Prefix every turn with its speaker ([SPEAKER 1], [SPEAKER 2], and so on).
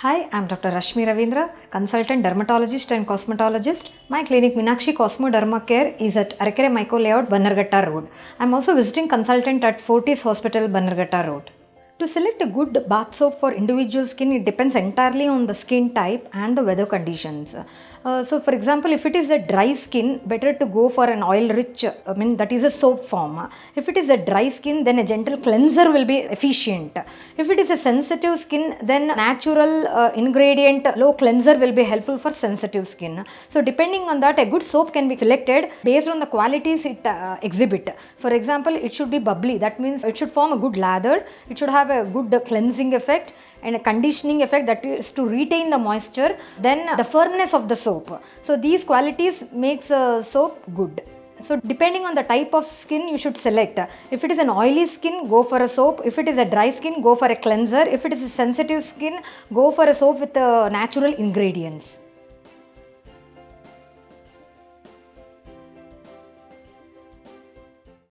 [SPEAKER 1] Hi, I'm Dr. Rashmi Ravindra, consultant dermatologist and cosmetologist. My clinic Meenakshi Cosmo Derma Care is at Arakere Micro Layout, Bannerghatta Road. I'm also visiting consultant at Fortis Hospital, Bannerghatta Road. To select a good bath soap for individual skin, it depends entirely on the skin type and the weather conditions. So for example, if it is a dry skin, better to go for an oil rich, that is a soap form. If it is a dry skin, then a gentle cleanser will be efficient. If it is a sensitive skin, then natural ingredient low cleanser will be helpful for sensitive skin. So depending on that, a good soap can be selected based on the qualities it exhibit. For example, it should be bubbly. That means it should form a good lather. It should have a good cleansing effect and a conditioning effect, that is to retain the moisture, then the firmness of the soap. So these qualities makes a soap good. So depending on the type of skin, you should select. If it is an oily skin, go for a soap. If it is a dry skin, go for a cleanser. If it is a sensitive skin, go for a soap with natural ingredients.